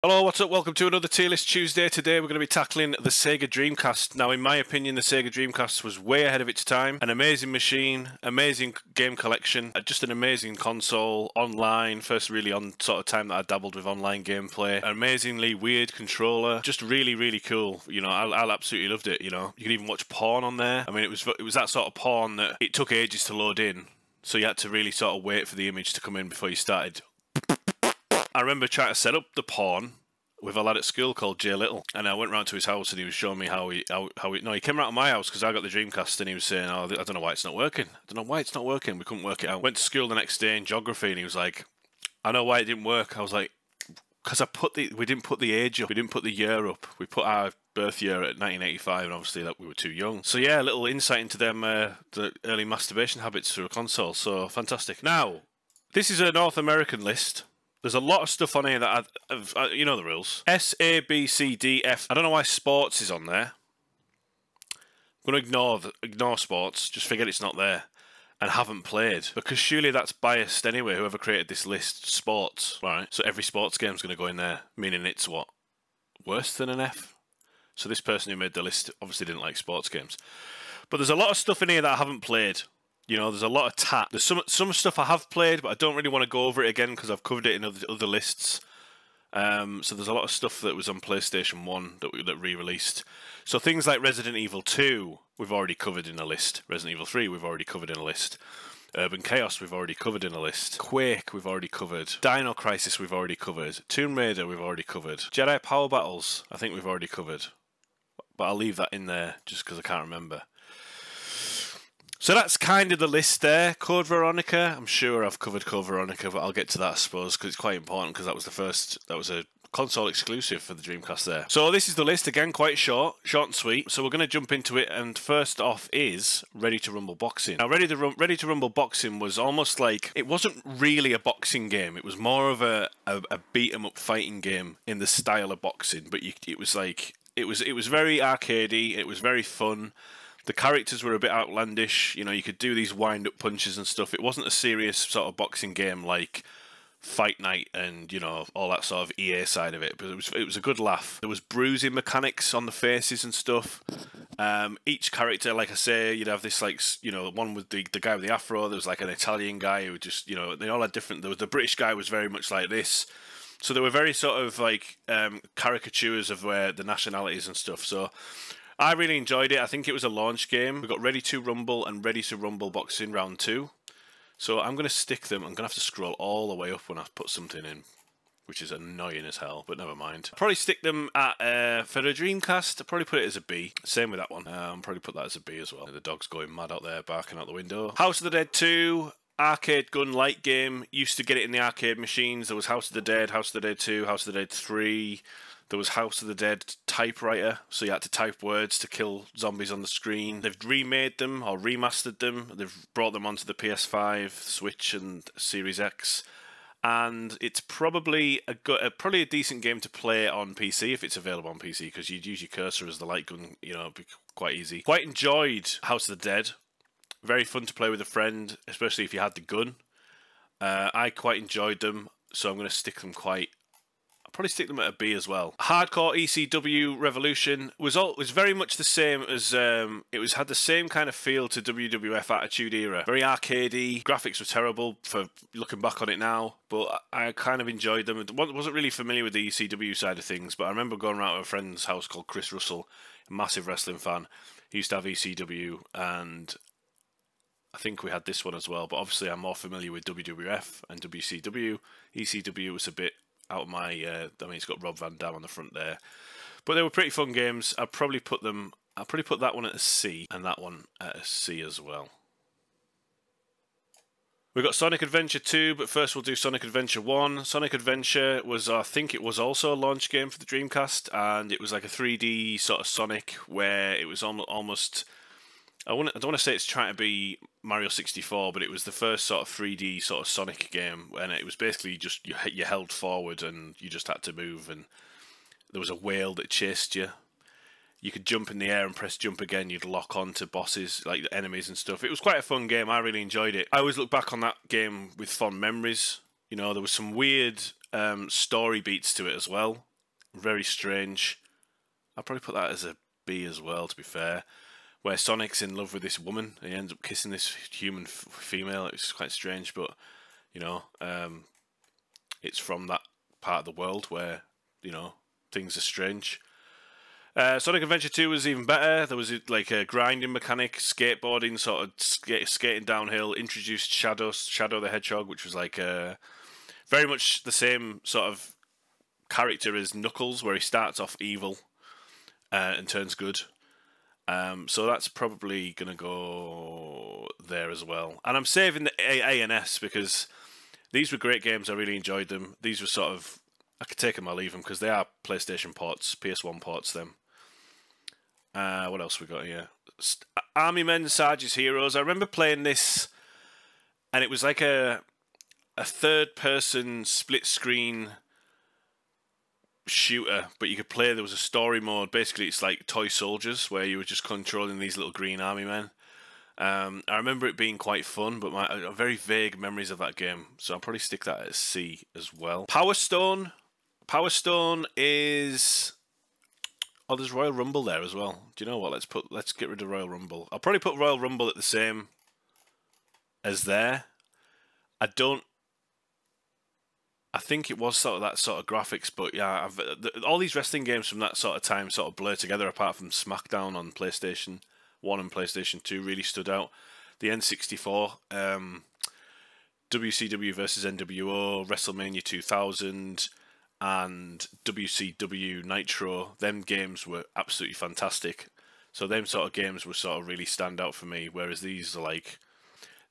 Hello, what's up? Welcome to another Tier List Tuesday. Today we're going to be tackling the Sega Dreamcast. Now, in my opinion, the Sega Dreamcast was way ahead of its time. An amazing machine, amazing game collection, just an amazing console, online, first really on sort of time that I dabbled with online gameplay. An amazingly weird controller, just really, really cool. You know, I absolutely loved it, you know. You could even watch porn on there. I mean, it was that sort of porn that it took ages to load in. So you had to really sort of wait for the image to come in before you started. I remember trying to set up the porn with a lad at school called Jay Little, and I went round to his house and he was showing me how he came round to my house because I got the Dreamcast and he was saying, oh, I don't know why it's not working. We couldn't work it out. Went to school the next day in geography and he was like, I know why it didn't work. I was like, because we didn't put the age up, we didn't put the year up. We put our birth year at 1985, and obviously that we were too young. So yeah, a little insight into them the early masturbation habits through a console. So fantastic. Now, this is a North American list. There's a lot of stuff on here that you know the rules. S, A, B, C, D, F. I don't know why sports is on there. I'm going to ignore sports. Just forget it's not there. And haven't played. Because surely that's biased anyway, whoever created this list. Sports, right? So every sports game's going to go in there. Meaning it's what? Worse than an F? So this person who made the list obviously didn't like sports games. But there's a lot of stuff in here that I haven't played. You know, there's a lot of tat. There's some stuff I have played, but I don't really want to go over it again because I've covered it in other lists. So there's a lot of stuff that was on PlayStation 1 that re-released. So things like Resident Evil 2, we've already covered in a list. Resident Evil 3, we've already covered in a list. Urban Chaos, we've already covered in a list. Quake, we've already covered. Dino Crisis, we've already covered. Tomb Raider, we've already covered. Jedi Power Battles, I think we've already covered. But I'll leave that in there just because I can't remember. So that's kind of the list there. Code Veronica, I'm sure I've covered Code Veronica, but I'll get to that, I suppose, because it's quite important, because that was a console exclusive for the Dreamcast there. So this is the list, again, quite short and sweet. So we're going to jump into it, and first off is Ready to Rumble Boxing. Now, Ready to Rumble Boxing was almost like, it wasn't really a boxing game. It was more of a beat-em-up fighting game in the style of boxing, but it was very arcadey, it was very fun. The characters were a bit outlandish, you know, you could do these wind-up punches and stuff. It wasn't a serious sort of boxing game like Fight Night and, you know, all that sort of EA side of it, but it was a good laugh. There was bruising mechanics on the faces and stuff. Each character, like I say, you'd have this, like, you know, one with the guy with the afro, there was like an Italian guy who just, you know, they all had different, the British guy was very much like this. So they were very sort of like caricatures of where the nationalities and stuff, so I really enjoyed it. I think it was a launch game. We got Ready to Rumble and Ready to Rumble Boxing Round 2. So I'm going to stick them. I'm going to have to scroll all the way up when I put something in, which is annoying as hell, but never mind. I'll probably stick them at, for a Dreamcast, I'll probably put it as a B. Same with that one. I'll probably put that as a B as well. The dog's going mad out there, barking out the window. House of the Dead 2. Arcade gun light game. Used to get it in the arcade machines. There was House of the Dead 2, House of the Dead 3. There was House of the Dead typewriter, so you had to type words to kill zombies on the screen. They've remade them or remastered them. They've brought them onto the PS5, Switch, and Series X. And it's probably a decent game to play on PC if it's available on PC, because you'd use your cursor as the light gun. You know, it'd be quite easy. Quite enjoyed House of the Dead. Very fun to play with a friend, especially if you had the gun. I quite enjoyed them, so I'm going to stick them I'll probably stick them at a B as well. Hardcore ECW Revolution was very much the same as had the same kind of feel to WWF Attitude Era. Very arcadey. Graphics were terrible for looking back on it now, but I kind of enjoyed them. Wasn't really familiar with the ECW side of things, but I remember going around to a friend's house called Chris Russell, a massive wrestling fan. He used to have ECW, and I think we had this one as well, but obviously I'm more familiar with WWF and WCW. ECW was a bit out of my, I mean, it's got Rob Van Dam on the front there. But they were pretty fun games. I'll probably put that one at a C and that one at a C as well. We've got Sonic Adventure 2, but first we'll do Sonic Adventure 1. Sonic Adventure was, I think it was also a launch game for the Dreamcast, and it was like a 3D sort of Sonic where it was almost, I don't want to say it's trying to be Mario 64, but it was the first sort of 3D sort of Sonic game, and it was basically just you held forward and you just had to move, and there was a whale that chased you. You could jump in the air and press jump again. You'd lock on to bosses, like the enemies and stuff. It was quite a fun game. I really enjoyed it. I always look back on that game with fond memories. You know, there was some weird story beats to it as well. very strange. I'll probably put that as a B as well, to be fair. Where Sonic's in love with this woman, and he ends up kissing this human female. It's quite strange, but you know, it's from that part of the world where, you know, things are strange. Sonic Adventure 2 was even better. There was like a grinding mechanic, skateboarding, sort of skating downhill. Introduced Shadow the Hedgehog, which was like very much the same sort of character as Knuckles, where he starts off evil and turns good. So that's probably going to go there as well. And I'm saving the A and S because these were great games. I really enjoyed them. These were sort of, I could take them or leave them because they are PlayStation ports, PS1 ports, them. What else we got here? Army Men, Sarge's Heroes. I remember playing this, and it was like a third-person split-screen shooter, but you could play. There was a story mode. Basically, it's like toy soldiers where you were just controlling these little green army men. I remember it being quite fun, but my very vague memories of that game. So I'll probably stick that as C as well. Power Stone. Power Stone is. Oh, there's Royal Rumble there as well. Do you know what? Let's get rid of Royal Rumble. I'll probably put Royal Rumble at the same as there. I think it was sort of that sort of graphics, but yeah, all these wrestling games from that sort of time sort of blur together. Apart from SmackDown on PlayStation 1 and PlayStation 2 really stood out. The N64, WCW versus NWO, WrestleMania 2000. And WCW Nitro, them games were absolutely fantastic. So them sort of games were sort of really stand out for me. Whereas these are like,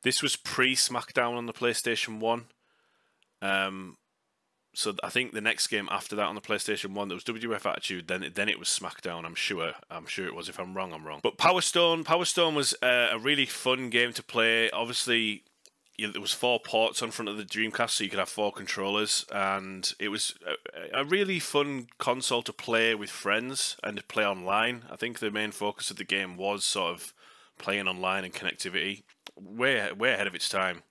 this was pre-SmackDown on the PlayStation 1. So I think the next game after that on the PlayStation 1, there was WWF Attitude. Then it was SmackDown. I'm sure it was. If I'm wrong, I'm wrong. But Power Stone was a really fun game to play. Obviously, there was 4 ports on front of the Dreamcast, so you could have 4 controllers, and it was a really fun console to play with friends and to play online. I think the main focus of the game was sort of playing online and connectivity, way ahead of its time.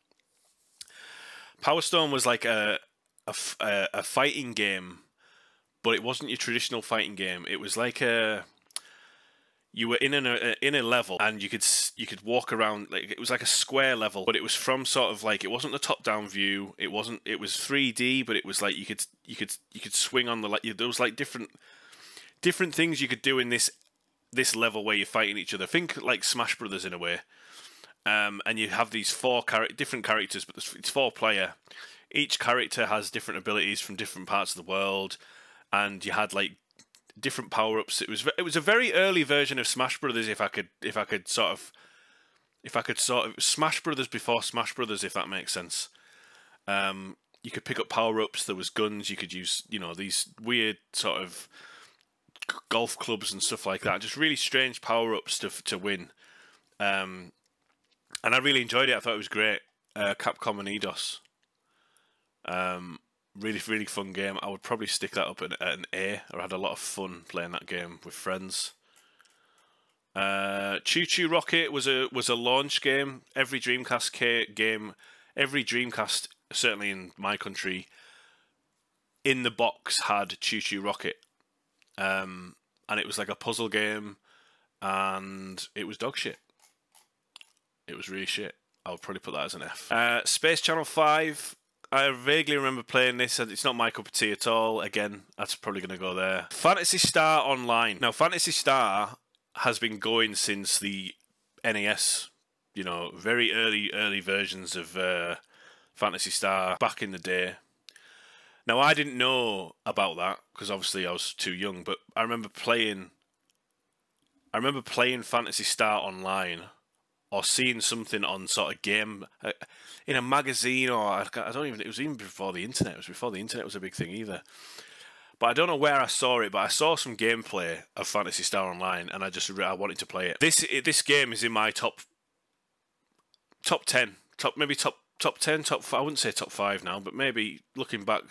Power Stone was like a fighting game, but it wasn't your traditional fighting game. It was like you were in a level, and you could walk around. Like, it was like a square level, but it was from sort of like, it wasn't the top down view. It was 3D, but it was like you could swing on the, like, there was like different things you could do in this level where you're fighting each other. Think like Smash Brothers in a way. And you have these 4 different characters, but it's 4-player. Each character has different abilities from different parts of the world, and you had like different power-ups. It was a very early version of Smash Brothers. If I could sort of Smash Brothers before Smash Brothers, if that makes sense. You could pick up power-ups. There was guns. You could use, you know, these weird sort of golf clubs and stuff like that. Just really strange power-ups to win. And I really enjoyed it. I thought it was great. Capcom and Eidos. Really, really fun game. I would probably stick that up at an A. I had a lot of fun playing that game with friends. Choo Choo Rocket was a launch game. Every Dreamcast game, every Dreamcast, certainly in my country, in the box had Choo Choo Rocket. And it was like a puzzle game, and it was dog shit. It was really shit. I would probably put that as an F. Space Channel 5. I vaguely remember playing this, and it's not my cup of tea at all. Again, that's probably going to go there. Phantasy Star Online. Now, Phantasy Star has been going since the NES. You know, very early versions of Phantasy Star back in the day. Now, I didn't know about that because obviously I was too young, but I remember playing Phantasy Star Online, or seeing something on sort of game in a magazine, or I don't even. It was even before the internet. It was before the internet was a big thing either. But I don't know where I saw it. But I saw some gameplay of Phantasy Star Online, and I wanted to play it. This game is in my top 10, maybe top 10, I wouldn't say top 5 now, but maybe looking back,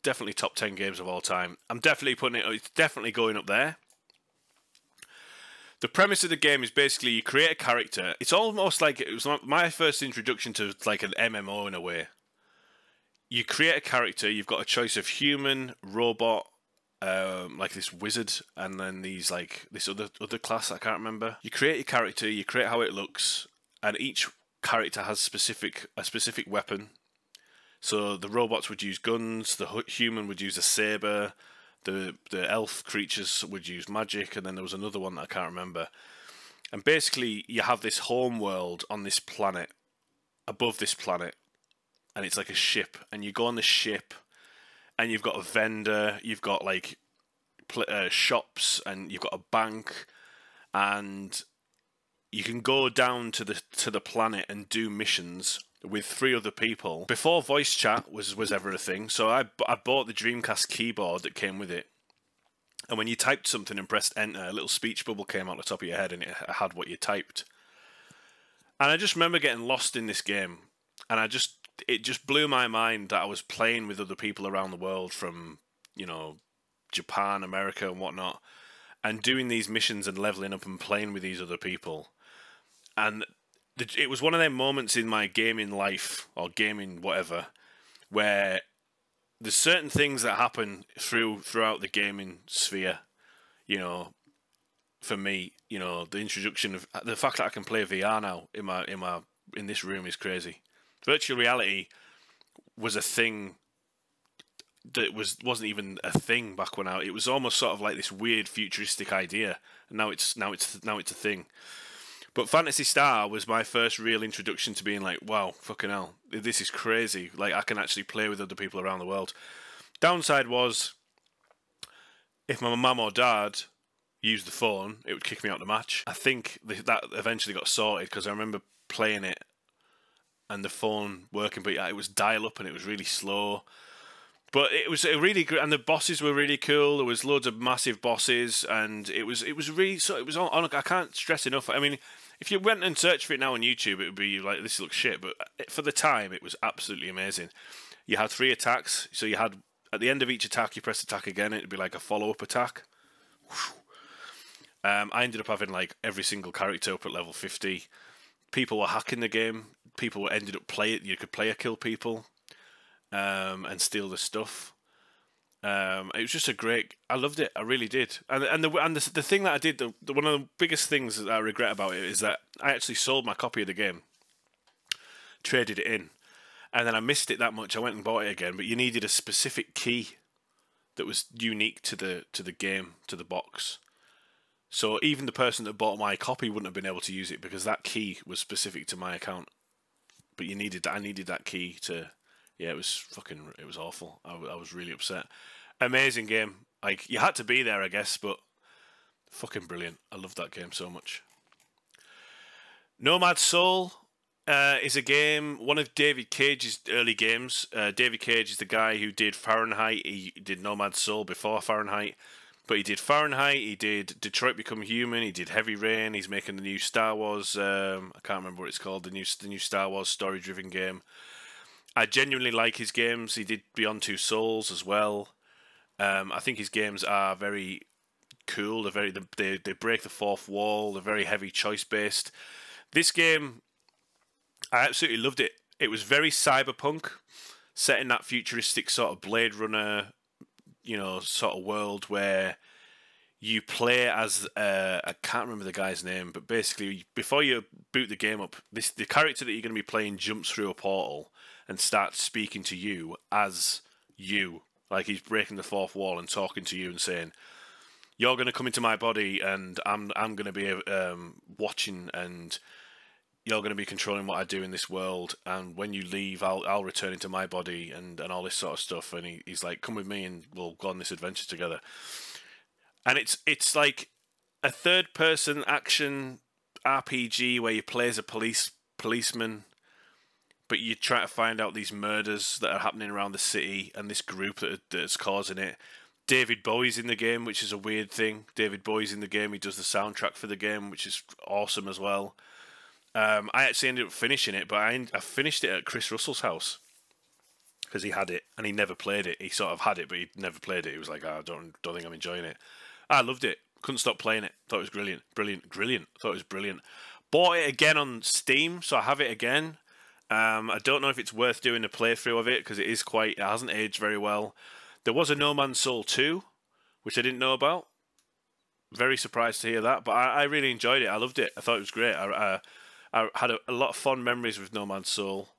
definitely top 10 games of all time. I'm definitely putting it. It's definitely going up there. The premise of the game is basically you create a character. It's almost like it was my first introduction to like an MMO in a way. You create a character. You've got a choice of human, robot, like this wizard, and then these like this other class I can't remember. You create your character, you create how it looks, and each character has a specific weapon. So the robots would use guns, the human would use a saber, the elf creatures would use magic, and then there was another one that I can't remember. And basically, you have this home world on this planet, above this planet, and it's like a ship, and you go on the ship, and you've got a vendor, you've got like shops, and you've got a bank, and you can go down to the planet and do missions with 3 other people before voice chat was ever a thing. So I bought the Dreamcast keyboard that came with it, and when you typed something and pressed enter, a little speech bubble came out the top of your head, and it had what you typed. And I just remember getting lost in this game, and it just blew my mind that I was playing with other people around the world from, you know, Japan, America, and whatnot, and doing these missions and leveling up and playing with these other people. And it was one of them moments in my gaming life, or gaming whatever, where there's certain things that happen throughout the gaming sphere, you know, for me, you know, the introduction of the fact that I can play VR now in this room is crazy. Virtual reality was a thing that wasn't even a thing back when it was almost sort of like this weird futuristic idea, and now it's a thing. But Phantasy Star was my first real introduction to being like, wow, fucking hell, this is crazy. Like, I can actually play with other people around the world. Downside was, if my mum or dad used the phone, it would kick me out of the match. I think that eventually got sorted, because I remember playing it and the phone working, but it was dial-up and it was really slow. But it was a really good, and the bosses were really cool. There was loads of massive bosses, and it was really, so it was on. I can't stress enough. I mean, if you went and searched for it now on YouTube, it would be like, this looks shit. But for the time, it was absolutely amazing. You had 3 attacks, so you had, at the end of each attack, you press attack again. It'd be like a follow-up attack. I ended up having like every single character up at level 50. People were hacking the game. People ended up you could player kill people. And steal the stuff. It was just I loved it. I really did. And the thing that I did, one of the biggest things that I regret about it is that I actually sold my copy of the game, traded it in, and then I missed it that much. I went and bought it again, but you needed a specific key that was unique to the game, to the box. So even the person that bought my copy wouldn't have been able to use it, because that key was specific to my account. But I needed that key to. Yeah, it was awful. I was really upset. Amazing game. Like, you had to be there, I guess, but fucking brilliant. I love that game so much. Nomad Soul is a game, one of David Cage's early games. David Cage is the guy who did Fahrenheit. He did Nomad Soul before Fahrenheit. But he did Fahrenheit, he did Detroit Become Human, he did Heavy Rain, he's making the new Star Wars, I can't remember what it's called, the new Star Wars story-driven game. I genuinely like his games. He did Beyond Two Souls as well. I think his games are very cool. They break the fourth wall. They're very heavy choice based. This game, I absolutely loved it. It was very cyberpunk, set in that futuristic sort of Blade Runner, sort of world where you play as I can't remember the guy's name, but basically before you boot the game up, the character that you're going to be playing jumps through a portal and starts speaking to you as you. Like, he's breaking the fourth wall and talking to you and saying, "You're going to come into my body, and I'm going to be watching, and you're going to be controlling what I do in this world. And when you leave, I'll return into my body," and all this sort of stuff. And he's like, "Come with me, and we'll go on this adventure together." And it's like a third-person action RPG where you play as a policeman. But you try to find out these murders that are happening around the city and this group that's causing it. David Bowie's in the game, which is a weird thing. David Bowie's in the game. He does the soundtrack for the game, which is awesome as well. I actually ended up finishing it, but I finished it at Chris Russell's house because he had it and he never played it. He sort of had it, but he never played it. He was like, "I don't think I'm enjoying it." I loved it. Couldn't stop playing it. Thought it was brilliant. Thought it was brilliant. Bought it again on Steam, so I have it again. I don't know if it's worth doing a playthrough of it because it hasn't aged very well. There was a No Man's Soul 2, which I didn't know about. Very surprised to hear that, but I really enjoyed it. I loved it. I thought it was great. I had a lot of fond memories with No Man's Soul,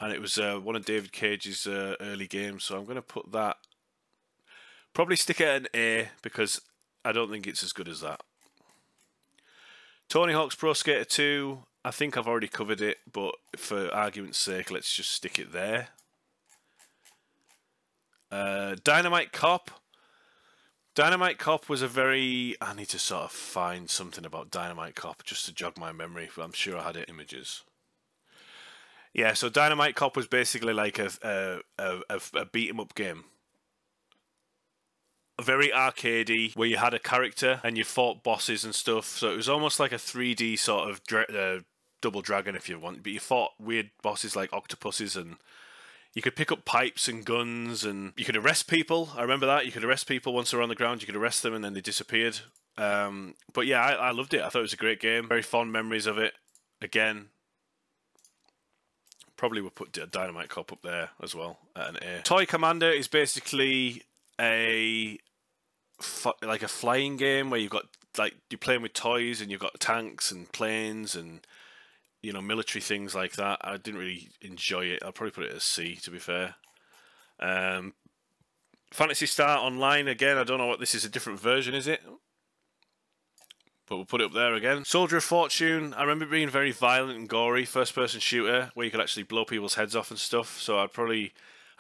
and it was one of David Cage's early games, so I'm going to put that, probably stick it at an A, because I don't think it's as good as that. Tony Hawk's Pro Skater 2, I think I've already covered it, but for argument's sake, let's just stick it there. Dynamite Cop. Dynamite Cop was a very... I need to sort of find something about Dynamite Cop just to jog my memory, but I'm sure I had it images. Yeah, so Dynamite Cop was basically like a beat-em-up game. Very arcadey, where you had a character and you fought bosses and stuff. So it was almost like a 3D sort of Double Dragon, if you want. But you fought weird bosses like octopuses, and you could pick up pipes and guns, and you could arrest people. I remember that. You could arrest people once they were on the ground. You could arrest them and then they disappeared. But yeah, I loved it. I thought it was a great game. Very fond memories of it. Again, probably would put Dynamite Cop up there as well at an A. Toy Commander is basically like a flying game where you've got, like, you're playing with toys and you've got tanks and planes and, you know, military things like that. I didn't really enjoy it. I'll probably put it as C, to be fair. Phantasy Star Online, again, I don't know what this is, a different version, is it? But we'll put it up there again. Soldier of Fortune, I remember it being very violent and gory, first-person shooter, where you could actually blow people's heads off and stuff. So I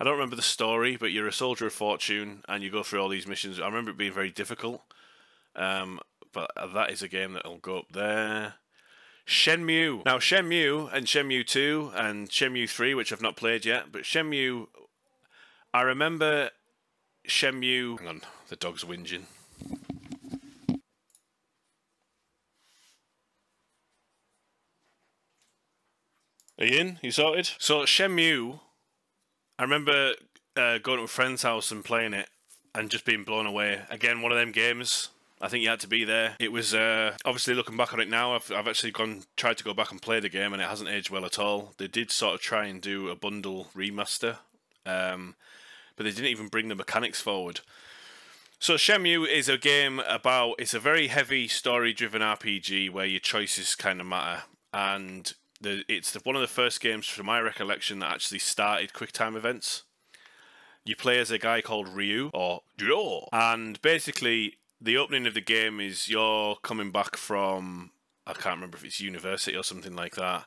don't remember the story, but you're a soldier of fortune and you go through all these missions. I remember it being very difficult. But that is a game that'll go up there. Shenmue. Now, Shenmue and Shenmue 2 and Shenmue 3, which I've not played yet, but Shenmue, I remember Shenmue... Hang on, the dog's whinging. Are you in? You sorted? So, Shenmue... I remember going to a friend's house and playing it and just being blown away. Again, one of them games. I think you had to be there. It was, obviously looking back on it now, I've actually tried to go back and play the game, and it hasn't aged well at all. They did sort of try and do a bundle remaster, but they didn't even bring the mechanics forward. So Shenmue is a game about, it's a very heavy story-driven RPG where your choices kind of matter, and it's one of the first games, from my recollection, that actually started QuickTime events. You play as a guy called Ryu, or Ryo, and basically the opening of the game is you're coming back from, I can't remember if it's university or something like that,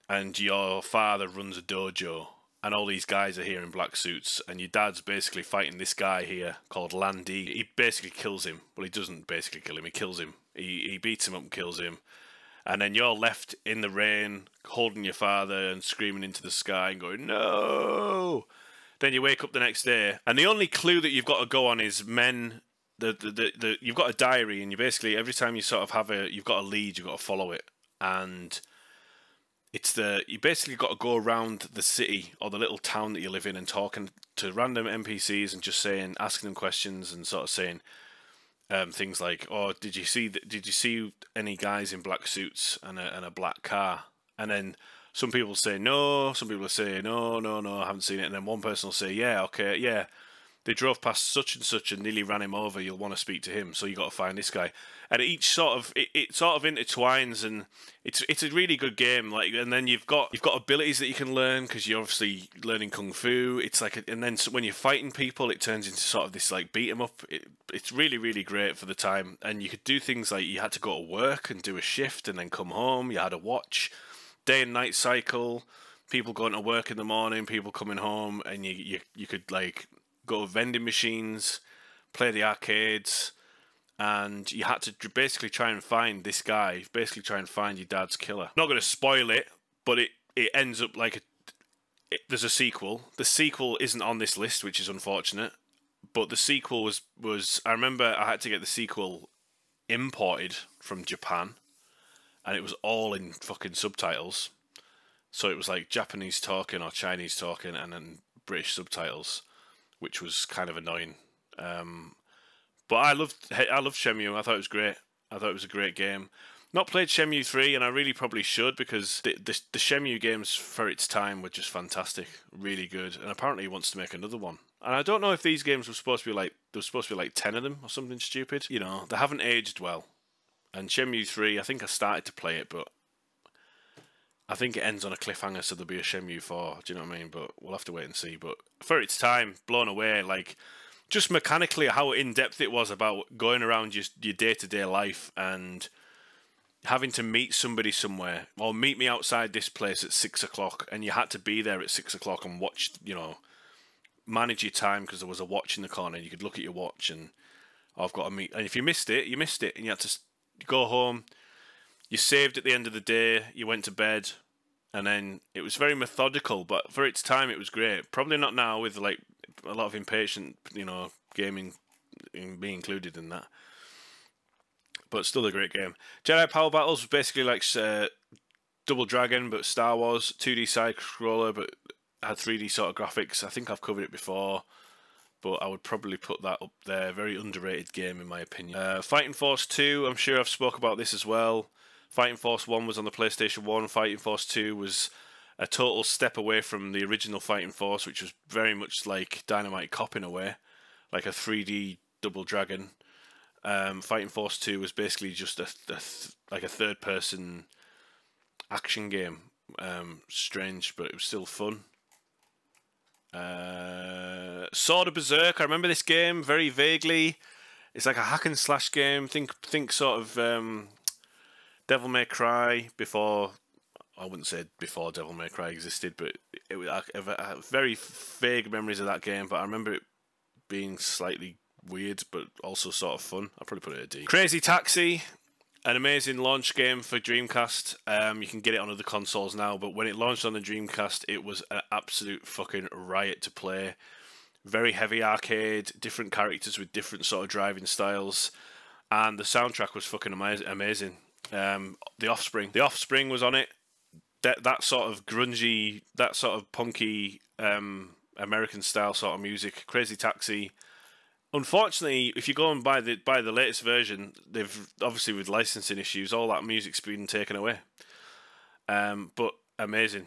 and your father runs a dojo, and all these guys are here in black suits, and your dad's basically fighting this guy here called Landy. He basically kills him. Well, he doesn't basically kill him, he kills him. He beats him up and kills him. And then you're left in the rain, holding your father and screaming into the sky and going, no! Then you wake up the next day, and the only clue that you've got to go on is you've got a diary, and you basically, every time you sort of you've got a lead, you've got to follow it. And you basically got to go around the city or the little town that you live in and talking to random NPCs and just asking them questions and sort of saying, things like, "Oh, did you see any guys in black suits and a black car?" And then some people say no, some people say no, I haven't seen it. And then one person will say, "Yeah, okay, yeah, they drove past such and such and nearly ran him over. You'll want to speak to him, so you got to find this guy." And each sort of it sort of intertwines, and it's a really good game. Like, and then you've got abilities that you can learn because you're obviously learning kung fu. It's like, and then when you're fighting people, it turns into sort of this like beat 'em up. It's really, really great for the time. And you could do things like you had to go to work and do a shift and then come home. You had a watch, day and night cycle. People going to work in the morning, people coming home, and you could like go to vending machines, play the arcades. And you had to basically try and find this guy, basically try and find your dad's killer. Not going to spoil it, but it ends up like there's a sequel. The sequel isn't on this list, which is unfortunate. But the sequel was I remember I had to get the sequel imported from Japan, and it was all in fucking subtitles. So it was like Japanese talking or Chinese talking, and then British subtitles, which was kind of annoying. But I loved Shenmue. I thought it was great. I thought it was a great game. Not played Shenmue 3, and I really probably should, because the Shenmue games for its time were just fantastic. Really good. And apparently he wants to make another one. And I don't know if these games were supposed to be like, there was supposed to be like 10 of them or something stupid. You know, they haven't aged well. And Shenmue 3, I think I started to play it, but I think it ends on a cliffhanger, so there'll be a Shenmue 4. Do you know what I mean? But we'll have to wait and see. But for its time, blown away. Like, just mechanically, how in-depth it was about going around your day-to-day life and having to meet somebody somewhere, or meet me outside this place at 6 o'clock, and you had to be there at 6 o'clock and watch, you know, manage your time because there was a watch in the corner and you could look at your watch and, oh, I've got to meet. And if you missed it, you missed it, and you had to go home. You saved at the end of the day, you went to bed, and then it was very methodical, but for its time it was great. Probably not now with like a lot of impatient, you know, gaming being included in that. But still a great game. Jedi Power Battles was basically like Double Dragon, but Star Wars, 2D side scroller, but had 3D sort of graphics. I think I've covered it before, but I would probably put that up there. Very underrated game in my opinion. Fighting Force 2, I'm sure I've spoke about this as well. Fighting Force 1 was on the PlayStation 1. Fighting Force 2 was a total step away from the original Fighting Force, which was very much like Dynamite Cop in a way, like a 3D Double Dragon. Fighting Force 2 was basically just like a third-person action game. Strange, but it was still fun. Sword of Berserk, I remember this game very vaguely. It's like a hack and slash game. Think sort of Devil May Cry before. I wouldn't say before Devil May Cry existed, but it was I have very vague memories of that game. But I remember it being slightly weird, but also sort of fun. I'll probably put it at a D. Crazy Taxi, an amazing launch game for Dreamcast. You can get it on other consoles now, but when it launched on the Dreamcast, it was an absolute fucking riot to play. Very heavy arcade, different characters with different sort of driving styles, and the soundtrack was fucking amazing. The Offspring was on it. That sort of grungy, that sort of punky American style sort of music. Crazy Taxi. Unfortunately, if you go and buy the latest version, they've obviously with licensing issues, all that music's been taken away. But amazing.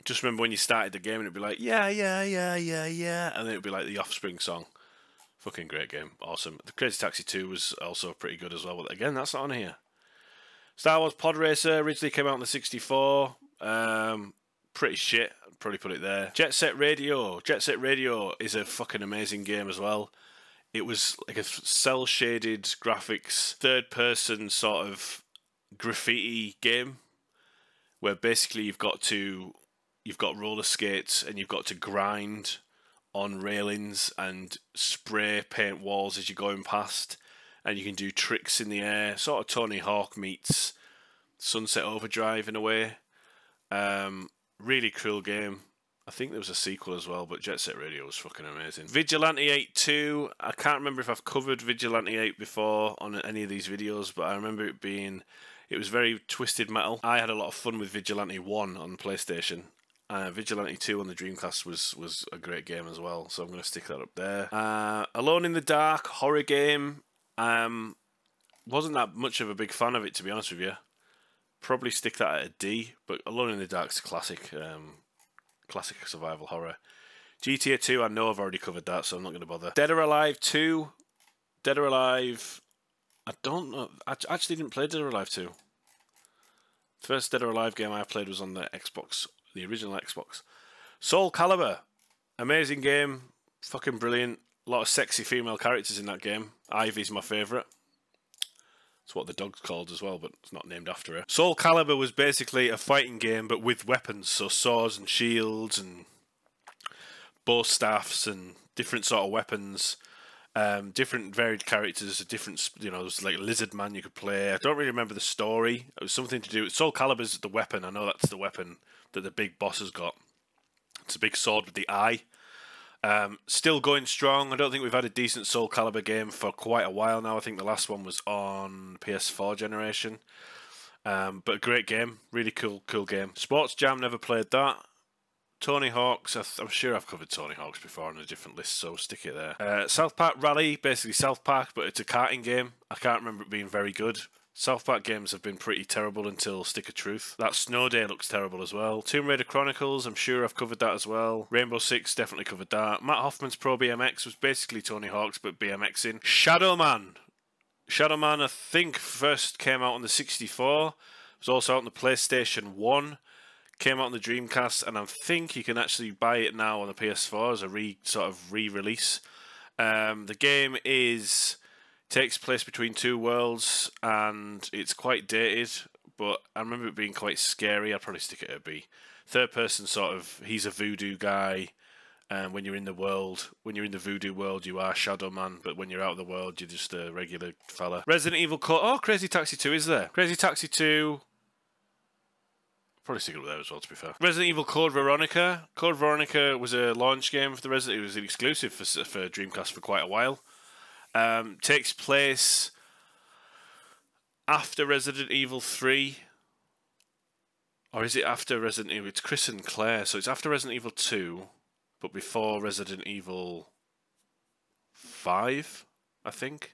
Just remember when you started the game and it'd be like, yeah, and then it'd be like the Offspring song. Fucking great game. Awesome. The Crazy Taxi 2 was also pretty good as well, but again, that's not on here. Star Wars Pod Racer originally came out on the 64. Pretty shit. I'd probably put it there. Jet Set Radio. Jet Set Radio is a fucking amazing game as well. It was like a cel-shaded graphics, third-person sort of graffiti game where basically you've got roller skates and you've got to grind on railings and spray paint walls as you're going past, and you can do tricks in the air, sort of Tony Hawk meets Sunset Overdrive in a way. Really cool game. I think there was a sequel as well, but Jet Set Radio was fucking amazing. Vigilante 8 2. I can't remember if I've covered Vigilante 8 before on any of these videos, but I remember it was very twisted metal. I had a lot of fun with Vigilante 1 on the PlayStation. Vigilante 2 on the Dreamcast was a great game as well, so I'm going to stick that up there. Alone in the Dark, horror game. Wasn't that much of a big fan of it, to be honest with you. Probably stick that at a D, but Alone in the Dark's a classic, classic survival horror. GTA 2, I know I've already covered that, so I'm not going to bother. Dead or Alive 2. Dead or Alive, I don't know. I actually didn't play Dead or Alive 2. The first Dead or Alive game I played was on the Xbox, the original Xbox. Soul Calibur, amazing game, fucking brilliant. A lot of sexy female characters in that game. Ivy's my favourite. That's what the dog's called as well, but it's not named after her. Soul Calibur was basically a fighting game, but with weapons, so swords and shields and bow staffs and different sort of weapons. Different varied characters, different, you know, there was like Lizard Man you could play. I don't really remember the story. It was something to do with Soul Calibur's the weapon. I know that's the weapon that the big boss has got. It's a big sword with the eye. Still going strong. I don't think we've had a decent Soul Calibur game for quite a while now. I think the last one was on PS4 generation. But a great game. Really cool game. Sports Jam, never played that. Tony Hawk's, I'm sure I've covered Tony Hawk's before on a different list, so stick it there. South Park Rally, basically South Park, but it's a karting game. I can't remember it being very good. South Park games have been pretty terrible until Stick of Truth. That Snow Day looks terrible as well. Tomb Raider Chronicles, I'm sure I've covered that as well. Rainbow Six, definitely covered that. Matt Hoffman's Pro BMX was basically Tony Hawk's, but BMXing. Shadow Man, I think, first came out on the 64. It was also out on the PlayStation 1. Came out on the Dreamcast, and I think you can actually buy it now on the PS4 as a re-release. The game takes place between two worlds, and it's quite dated, but I remember it being quite scary. I'd probably stick it at B. Third person he's a voodoo guy, and when you're in the voodoo world, you are Shadow Man, but when you're out of the world, you're just a regular fella. Resident Evil Crazy Taxi 2 is there. Crazy Taxi 2... Probably stick it up there as well, to be fair. Resident Evil Code Veronica. Code Veronica was a launch game for the Resident. It was an exclusive for Dreamcast for quite a while. Takes place after Resident Evil 3. Or is it after Resident Evil? It's Chris and Claire, so it's after Resident Evil 2, but before Resident Evil 5, I think.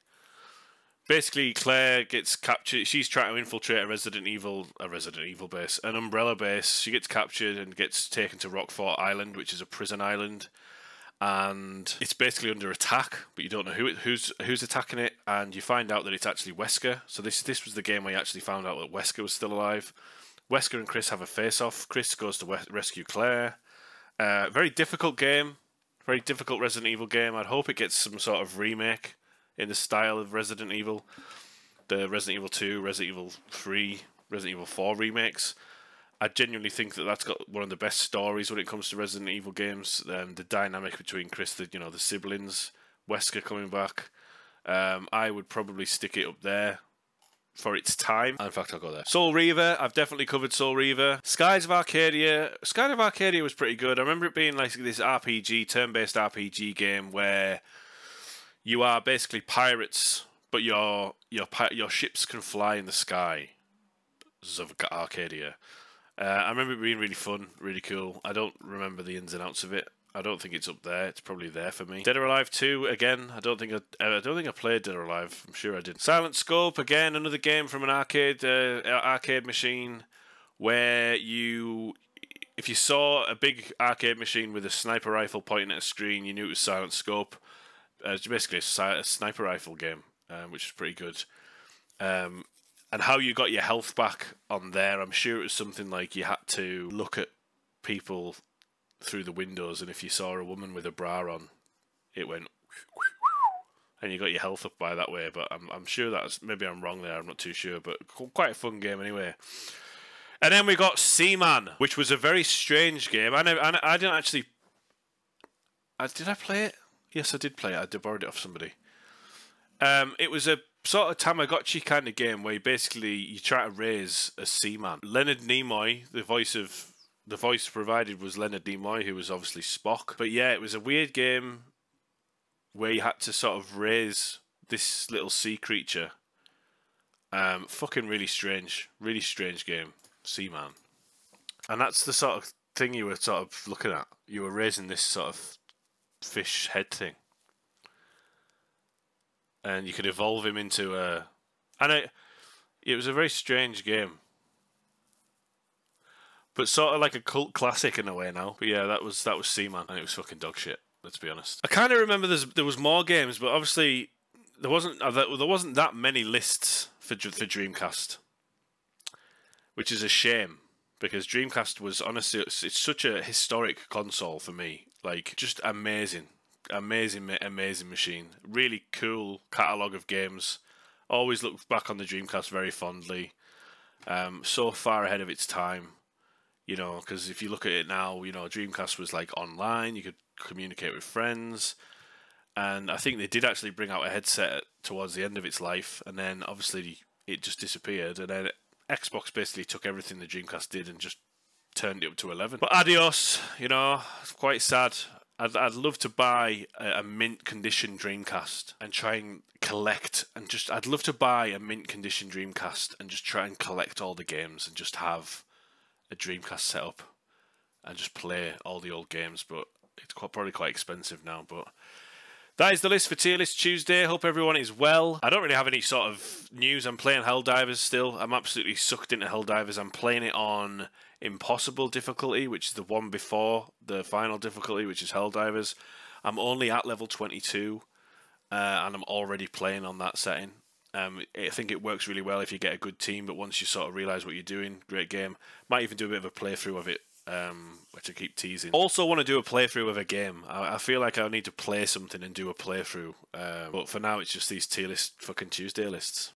Basically, Claire gets captured. She's trying to infiltrate a Resident Evil base, an Umbrella base. She gets captured and gets taken to Rockfort Island, which is a prison island, and it's basically under attack. But you don't know who's attacking it, and you find out that it's actually Wesker. So this was the game where you actually found out that Wesker was still alive. Wesker and Chris have a face-off. Chris goes to rescue Claire. Very difficult game, very difficult Resident Evil game. I'd hope it gets some sort of remake in the style of Resident Evil. The Resident Evil 2, Resident Evil 3, Resident Evil 4 remakes. I genuinely think that that's got one of the best stories when it comes to Resident Evil games. The dynamic between Chris, the siblings, Wesker coming back. I would probably stick it up there for its time. In fact, I'll go there. Soul Reaver, I've definitely covered Soul Reaver. Skies of Arcadia was pretty good. I remember it being like this RPG, turn-based RPG game where you are basically pirates, but your ships can fly in the sky. Of Arcadia. I remember it being really fun, really cool. I don't remember the ins and outs of it. I don't think it's up there. It's probably there for me. Dead or Alive 2 again. I don't think I played Dead or Alive. I'm sure I did. Silent Scope again. Another game from an arcade machine where if you saw a big arcade machine with a sniper rifle pointing at a screen, you knew it was Silent Scope. It's basically a sniper rifle game, which is pretty good. And how you got your health back on there, I'm sure it was something like you had to look at people through the windows, and if you saw a woman with a bra on, it went, and you got your health up by that way. But I'm sure maybe I'm wrong there. I'm not too sure, but quite a fun game anyway. And then we got Seaman, which was a very strange game. I didn't actually. Did I play it? Yes, I did play it. I borrowed it off somebody. It was a sort of Tamagotchi kind of game where you try to raise a seaman. Leonard Nimoy, the voice provided was Leonard Nimoy, who was obviously Spock. But yeah, it was a weird game where you had to sort of raise this little sea creature. Fucking really strange game, Seaman. And that's the sort of thing you were sort of looking at. You were raising this sort of fish head thing, and you could evolve him into a. And it was a very strange game, but sort of like a cult classic in a way now. But yeah, that was Seaman, and it was fucking dog shit. Let's be honest. I kind of remember there was more games, but obviously there wasn't that many lists for Dreamcast, which is a shame because Dreamcast was honestly it's such a historic console for me. Like, just amazing machine. Really cool catalogue of games. Always look back on the Dreamcast very fondly. So far ahead of its time, because if you look at it now, Dreamcast was like online. You could communicate with friends, and I think they did actually bring out a headset towards the end of its life, and then obviously it just disappeared, and then Xbox basically took everything the Dreamcast did and just turned it up to 11. But adios, it's quite sad. I'd love to buy a mint condition Dreamcast and try and collect, and I'd love to buy a mint condition Dreamcast and just try and collect all the games and just have a Dreamcast set up and just play all the old games. But it's probably quite expensive now. But That is the list for Tier List Tuesday. Hope everyone is well. I don't really have any sort of news. I'm playing Helldivers still. I'm absolutely sucked into Helldivers. I'm playing it on Impossible difficulty, which is the one before the final difficulty, which is Helldivers. I'm only at level 22, and I'm already playing on that setting. I think it works really well if you get a good team, but once you sort of realise what you're doing, great game. Might even do a bit of a playthrough of it, which I keep teasing. Also want to do a playthrough of a game. I feel like I need to play something and do a playthrough, but for now it's just these tier list fucking Tuesday lists.